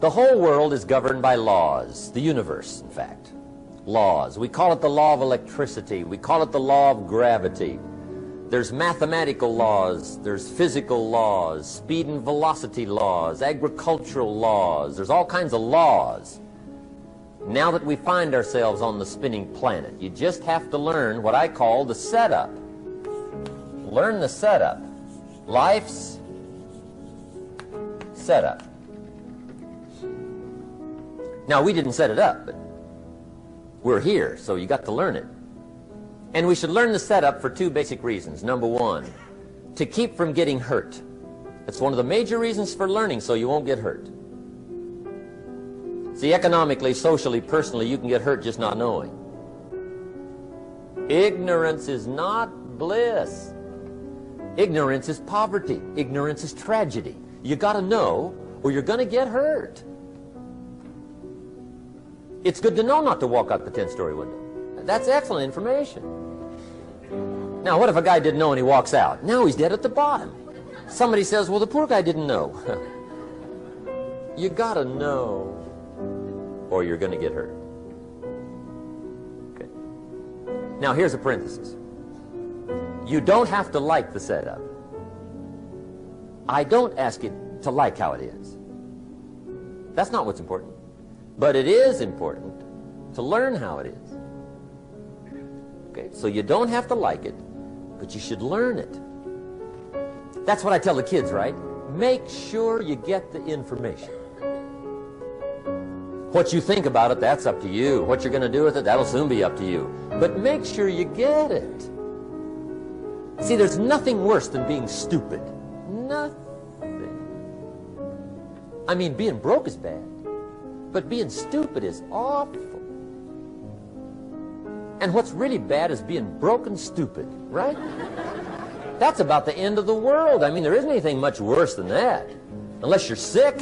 The whole world is governed by laws, the universe, in fact. Laws. We call it the law of electricity. We call it the law of gravity. There's mathematical laws, there's physical laws, speed and velocity laws, agricultural laws. There's all kinds of laws. Now that we find ourselves on the spinning planet, you just have to learn what I call the setup. Learn the setup. Life's setup. Now, we didn't set it up, but we're here, so you got to learn it. And we should learn the setup for two basic reasons. Number one, to keep from getting hurt. It's one of the major reasons for learning, so you won't get hurt. See, economically, socially, personally, you can get hurt just not knowing. Ignorance is not bliss. Ignorance is poverty. Ignorance is tragedy. You got to know, or you're going to get hurt. It's good to know not to walk out the 10th-story window. That's excellent information. Now, what if a guy didn't know and he walks out? Now he's dead at the bottom. Somebody says, well, the poor guy didn't know. You got to know, or you're going to get hurt. Okay. Now, here's a parenthesis. You don't have to like the setup. I don't ask you to like how it is. That's not what's important. But it is important to learn how it is. Okay, so you don't have to like it, but you should learn it. That's what I tell the kids, right? Make sure you get the information. What you think about it, that's up to you. What you're going to do with it, that'll soon be up to you. But make sure you get it. See, there's nothing worse than being stupid. Nothing. I mean, being broke is bad. But being stupid is awful. And what's really bad is being broke and stupid, right? That's about the end of the world. I mean, there isn't anything much worse than that. Unless you're sick.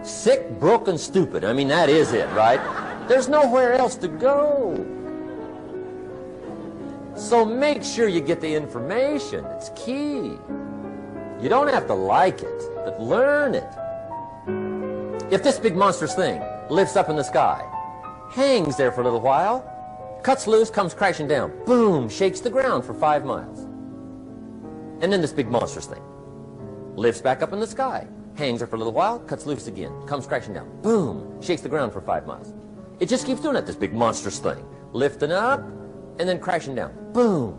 Sick, broken, stupid. I mean, that is it, right? There's nowhere else to go. So make sure you get the information. It's key. You don't have to like it, but learn it. If this big monstrous thing lifts up in the sky, hangs there for a little while, cuts loose, comes crashing down, boom, shakes the ground for 5 miles. And then this big monstrous thing lifts back up in the sky, hangs there for a little while, cuts loose again, comes crashing down, boom, shakes the ground for 5 miles. It just keeps doing it, this big monstrous thing, lifting up and then crashing down, boom.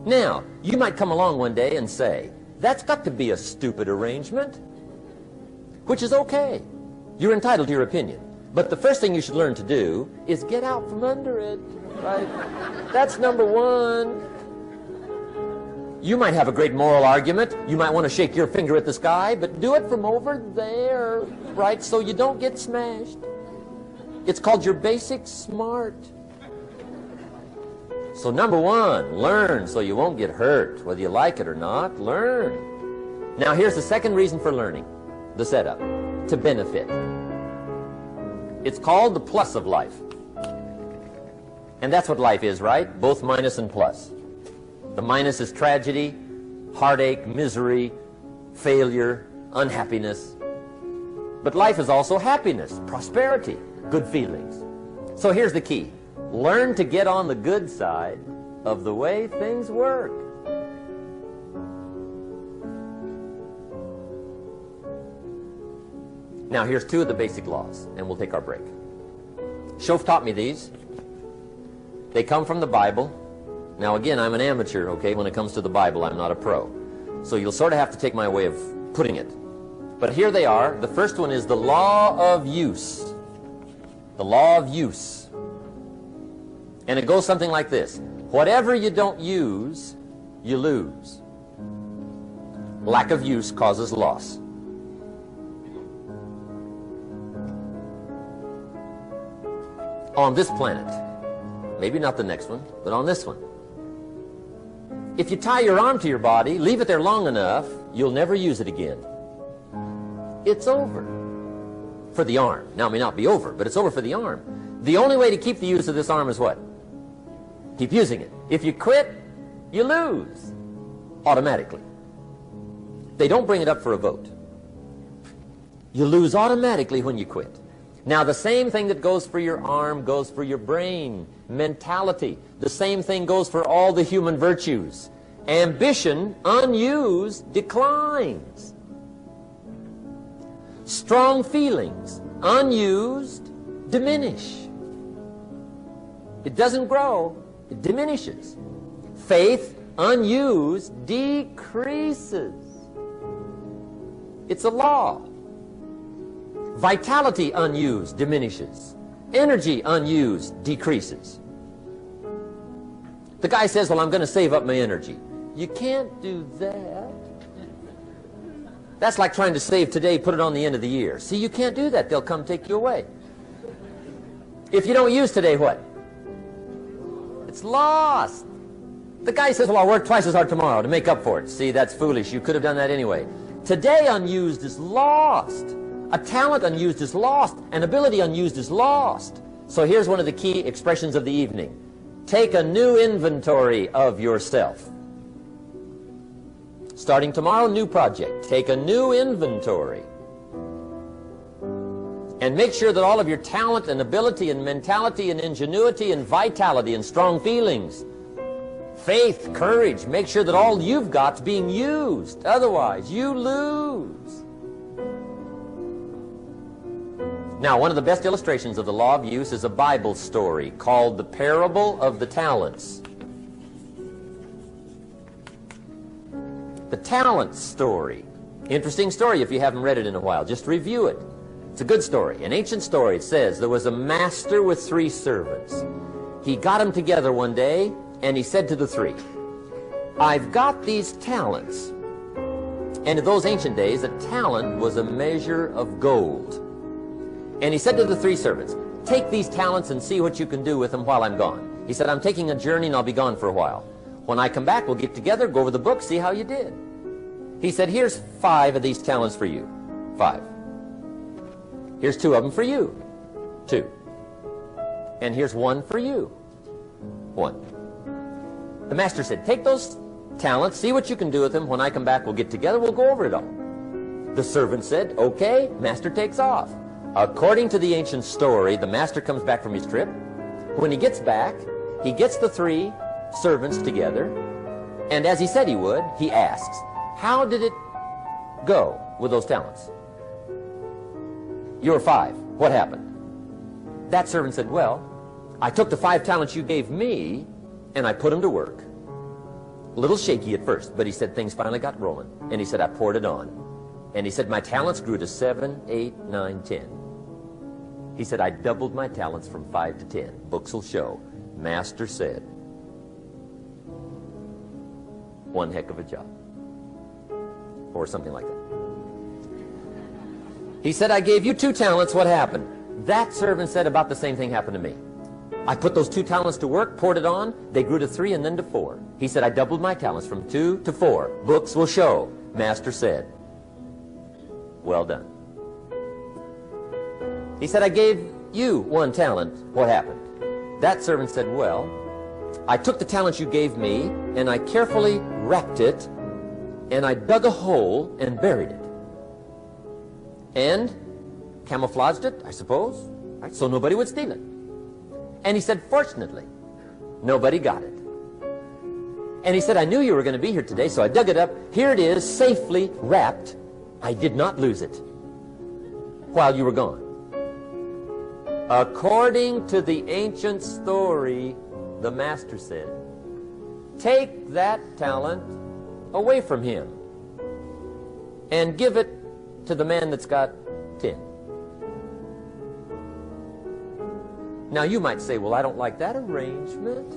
Now, you might come along one day and say, that's got to be a stupid arrangement. Which is okay. You're entitled to your opinion. But the first thing you should learn to do is get out from under it, right? That's number one. You might have a great moral argument. You might want to shake your finger at the sky, but do it from over there, right? So you don't get smashed. It's called your basic smart. So number one, learn so you won't get hurt. Whether you like it or not, learn. Now here's the second reason for learning. The setup, to benefit. It's called the plus of life. And that's what life is, right? Both minus and plus. The minus is tragedy, heartache, misery, failure, unhappiness. But life is also happiness, prosperity, good feelings. So here's the key. Learn to get on the good side of the way things work. Now, here's two of the basic laws, and we'll take our break. Shof taught me these. They come from the Bible. Now, again, I'm an amateur, okay? When it comes to the Bible, I'm not a pro. So you'll sort of have to take my way of putting it. But here they are. The first one is the law of use. The law of use. And it goes something like this. Whatever you don't use, you lose. Lack of use causes loss. On this planet, maybe not the next one, but on this one, if you tie your arm to your body, leave it there long enough, you'll never use it again. It's over for the arm. Now, it may not be over, but it's over for the arm. The only way to keep the use of this arm is what? Keep using it. If you quit, you lose automatically. They don't bring it up for a vote. You lose automatically when you quit. Now, the same thing that goes for your arm goes for your brain, mentality. The same thing goes for all the human virtues. Ambition, unused, declines. Strong feelings, unused, diminish. It doesn't grow, it diminishes. Faith, unused, decreases. It's a law. Vitality, unused, diminishes. Energy, unused, decreases. The guy says, well, I'm going to save up my energy. You can't do that. That's like trying to save today, put it on the end of the year. See, you can't do that. They'll come take you away. If you don't use today, what? It's lost. The guy says, well, I'll work twice as hard tomorrow to make up for it. See, that's foolish. You could have done that anyway. Today unused is lost. A talent unused is lost. An ability unused is lost. So here's one of the key expressions of the evening. Take a new inventory of yourself. Starting tomorrow, new project. Take a new inventory. And make sure that all of your talent and ability and mentality and ingenuity and vitality and strong feelings, faith, courage, make sure that all you've got's being used. Otherwise, you lose. Now, one of the best illustrations of the law of use is a Bible story called the Parable of the Talents. The talent story. Interesting story if you haven't read it in a while. Just review it. It's a good story. An ancient story. It says there was a master with 3 servants. He got them together one day and he said to the 3, I've got these talents. And in those ancient days, a talent was a measure of gold. And he said to the 3 servants, take these talents and see what you can do with them while I'm gone. He said, I'm taking a journey and I'll be gone for a while. When I come back, we'll get together, go over the book, see how you did. He said, here's 5 of these talents for you. 5. Here's 2 of them for you. 2. And here's 1 for you. 1. The master said, take those talents, see what you can do with them. When I come back, we'll get together, we'll go over it all. The servant said, okay. Master takes off. According to the ancient story, the master comes back from his trip. When he gets back, he gets the 3 servants together, and as he said he would, he asks, how did it go with those talents? You were 5. What happened? That servant said, well, I took the 5 talents you gave me, and I put them to work. A little shaky at first, but he said things finally got rolling, and he said, I poured it on. And he said, my talents grew to 7, 8, 9, 10. He said, I doubled my talents from 5 to 10. Books will show. Master said, one heck of a job. Or something like that. He said, I gave you 2 talents. What happened? That servant said about the same thing happened to me. I put those 2 talents to work, poured it on. They grew to 3 and then to 4. He said, I doubled my talents from 2 to 4. Books will show. Master said, well done. He said, I gave you 1 talent. What happened? That servant said, well, I took the talents you gave me, and I carefully wrapped it, and I dug a hole and buried it. And camouflaged it, I suppose, right, so nobody would steal it. And he said, fortunately, nobody got it. And he said, I knew you were going to be here today, so I dug it up. Here it is, safely wrapped. I did not lose it while you were gone. According to the ancient story, the master said, take that talent away from him and give it to the man that's got 10. Now you might say, well, I don't like that arrangement.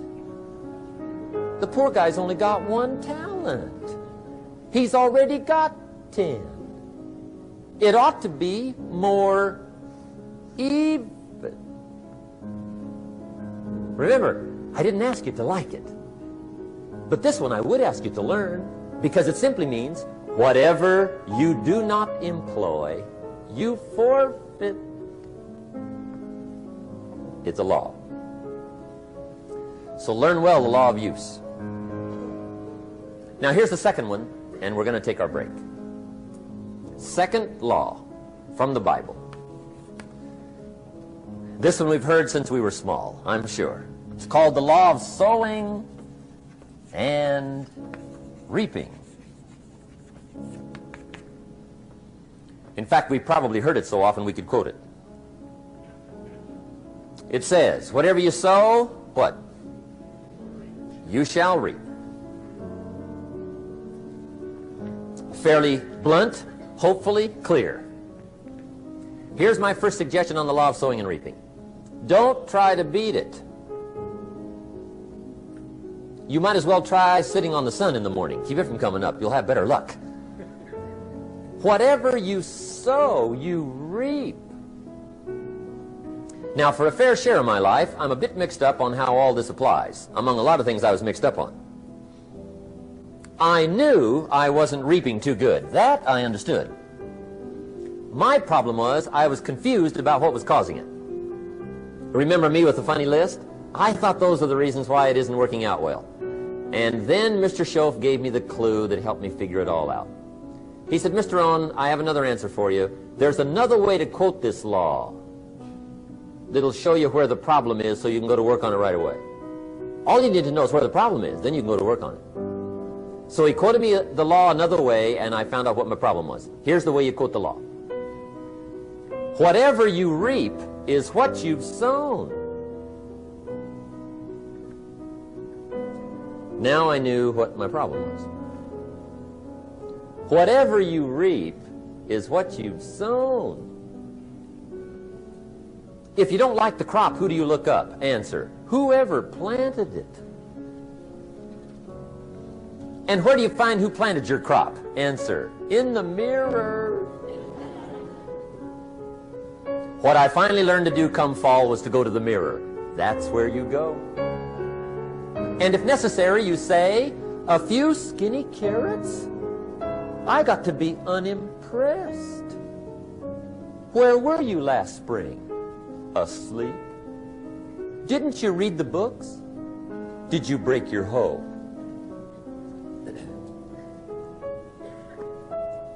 The poor guy's only got 1 talent. He's already got 10. It ought to be more even. Remember, I didn't ask you to like it. But this one I would ask you to learn, because it simply means whatever you do not employ, you forfeit. It's a law. So learn well the law of use. Now here's the second one, and we're going to take our break. Second law. from the Bible. This one we've heard since we were small, I'm sure. It's called the law of sowing and reaping. In fact, we probably heard it so often we could quote it. It says, whatever you sow, what? You shall reap. Fairly blunt, hopefully clear. Here's my first suggestion on the law of sowing and reaping. Don't try to beat it. You might as well try sitting on the sun in the morning. Keep it from coming up. You'll have better luck. Whatever you sow, you reap. Now, for a fair share of my life, I'm a bit mixed up on how all this applies. Among a lot of things I was mixed up on. I knew I wasn't reaping too good. That I understood. My problem was I was confused about what was causing it. Remember me with the funny list? I thought those are the reasons why it isn't working out well. And then Mr. Schoaf gave me the clue that helped me figure it all out. He said, Mr. Rohn, I have another answer for you. There's another way to quote this law that'll show you where the problem is so you can go to work on it right away. All you need to know is where the problem is, then you can go to work on it. So he quoted me the law another way, and I found out what my problem was. Here's the way you quote the law. Whatever you reap is what you've sown. Now I knew what my problem was. Whatever you reap is what you've sown. If you don't like the crop, who do you look up? Answer, whoever planted it. And where do you find who planted your crop? Answer, in the mirror. What I finally learned to do come fall was to go to the mirror. That's where you go. And if necessary, you say, a few skinny carrots? I got to be unimpressed. Where were you last spring? Asleep? Didn't you read the books? Did you break your hoe?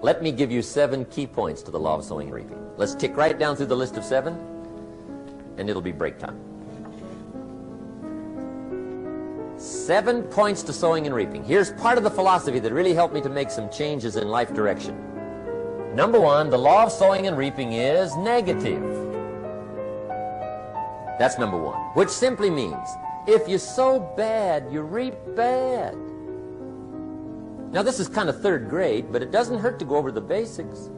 Let me give you 7 key points to the law of sowing and reaping. Let's tick right down through the list of 7, and it'll be break time. 7 points to sowing and reaping. Here's part of the philosophy that really helped me to make some changes in life direction. Number 1, the law of sowing and reaping is negative. That's number 1, which simply means if you sow bad, you reap bad. Now this is kind of 3rd grade, but it doesn't hurt to go over the basics.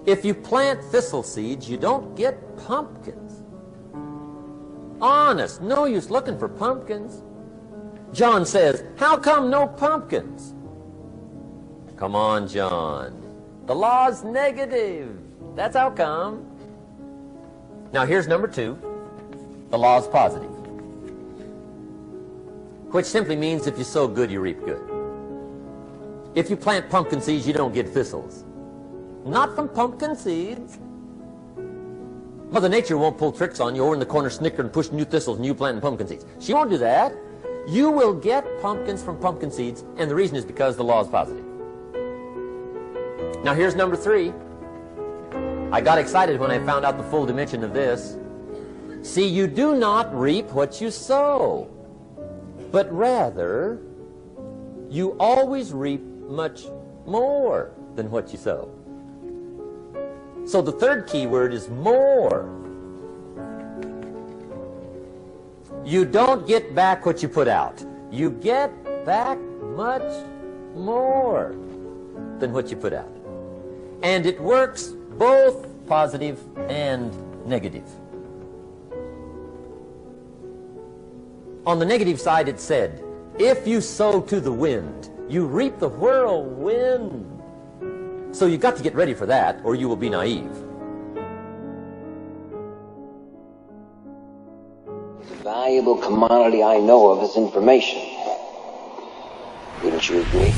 If you plant thistle seeds, you don't get pumpkins. Honest, no use looking for pumpkins. John says, how come no pumpkins? Come on, John. The law's negative. That's how come. Now here's number 2. The law's positive. Which simply means if you sow good, you reap good. If you plant pumpkin seeds, you don't get thistles. Not from pumpkin seeds. Mother Nature won't pull tricks on you over in the corner snickering and pushing new thistles and you planting pumpkin seeds. She won't do that. You will get pumpkins from pumpkin seeds, and the reason is because the law is positive. Now here's number 3. I got excited when I found out the full dimension of this. See, you do not reap what you sow, but rather you always reap much more than what you sow. So the 3rd key word is more. You don't get back what you put out. You get back much more than what you put out. And it works both positive and negative. On the negative side, it said, if you sow to the wind, you reap the whirlwind. So you've got to get ready for that, or you will be naive. The valuable commodity I know of is information. Wouldn't you agree?